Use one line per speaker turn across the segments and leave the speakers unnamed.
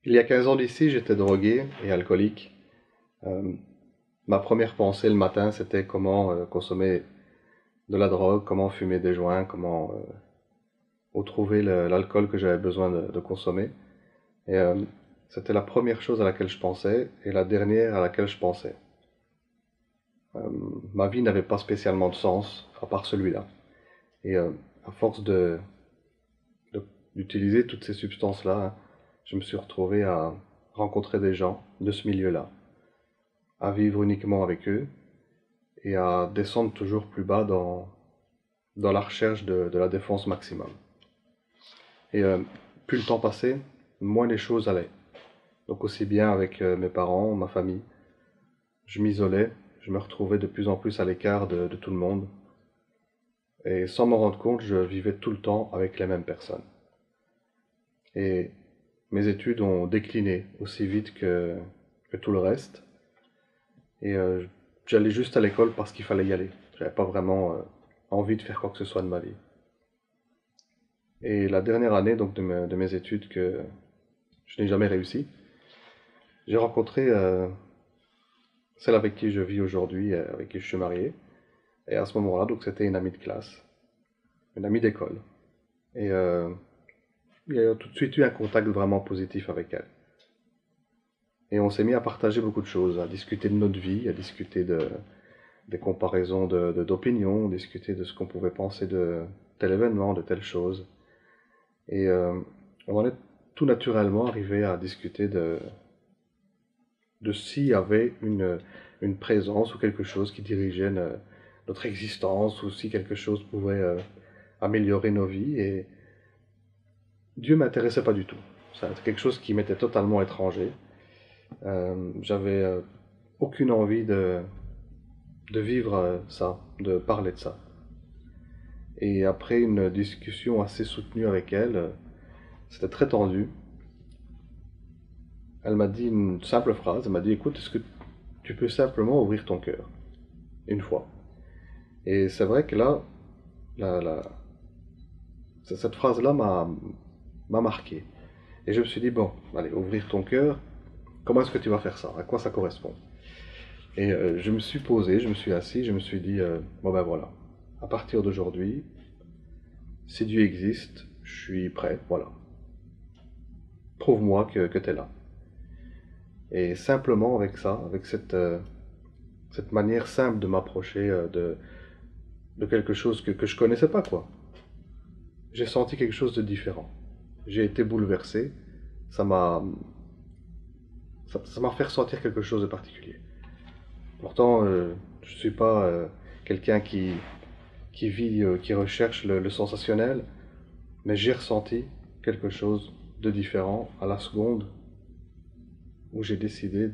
Il y a 15 ans d'ici, j'étais drogué et alcoolique. Euh, Ma première pensée le matin, c'était comment consommer de la drogue, comment fumer des joints, comment retrouver l'alcool que j'avais besoin de consommer. Et c'était la première chose à laquelle je pensais et la dernière à laquelle je pensais. Euh, Ma vie n'avait pas spécialement de sens, à part celui-là. Et à force de- d'utiliser toutes ces substances-là, hein, je me suis retrouvé à rencontrer des gens de ce milieu-là, à vivre uniquement avec eux et à descendre toujours plus bas dans la recherche de la défense maximum. Et plus le temps passait, moins les choses allaient. Donc aussi bien avec mes parents, ma famille, je m'isolais, je me retrouvais de plus en plus à l'écart de tout le monde. Et sans m'en rendre compte, je vivais tout le temps avec les mêmes personnes. Et mes études ont décliné aussi vite que tout le reste. Et j'allais juste à l'école parce qu'il fallait y aller. J'avais pas vraiment envie de faire quoi que ce soit de ma vie. Et la dernière année donc de mes études que je n'ai jamais réussi, j'ai rencontré celle avec qui je vis aujourd'hui, avec qui je suis marié. Et à ce moment-là, donc c'était une amie de classe, une amie d'école. Et il y a tout de suite eu un contact vraiment positif avec elle. Et on s'est mis à partager beaucoup de choses, à discuter de notre vie, à discuter des comparaisons d'opinions, discuter de ce qu'on pouvait penser de tel événement, de telle chose. Et on en est tout naturellement arrivé à discuter de s'il y avait une présence ou quelque chose qui dirigeait notre existence, ou si quelque chose pouvait améliorer nos vies. Et Dieu m'intéressait pas du tout. C'est quelque chose qui m'était totalement étranger. J'avais aucune envie de vivre ça, de parler de ça. Et après une discussion assez soutenue avec elle, c'était très tendu. Elle m'a dit une simple phrase, elle m'a dit, écoute, est-ce que tu peux simplement ouvrir ton cœur une fois? Et c'est vrai que là, la- la- cette phrase-là m'a marqué. Et je me suis dit, bon, allez, ouvrir ton cœur, comment est-ce que tu vas faire ça? À quoi ça correspond? Et je me suis posé, je me suis assis, je me suis dit, bon ben voilà, à partir d'aujourd'hui, si Dieu existe, je suis prêt, voilà. Prouve-moi que tu es là. Et simplement avec ça, avec cette manière simple de m'approcher de quelque chose que je connaissais pas, quoi. J'ai senti quelque chose de différent. J'ai été bouleversé. Ça m'a, ça m'a fait ressentir quelque chose de particulier. Pourtant, je suis pas quelqu'un qui vit, qui recherche le sensationnel, mais j'ai ressenti quelque chose de différent à la seconde où j'ai décidé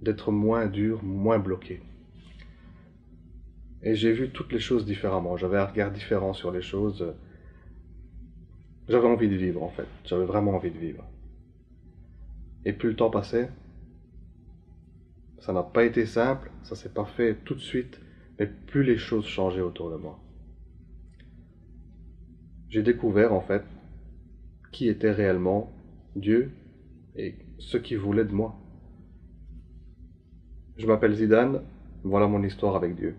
d'être moins dur, moins bloqué. Et j'ai vu toutes les choses différemment. J'avais un regard différent sur les choses. J'avais envie de vivre en fait. J'avais vraiment envie de vivre. Et plus le temps passait, ça n'a pas été simple, ça s'est pas fait tout de suite, mais plus les choses changeaient autour de moi. J'ai découvert en fait qui était réellement Dieu et ce qu'il voulait de moi. Je m'appelle Zidane, voilà mon histoire avec Dieu.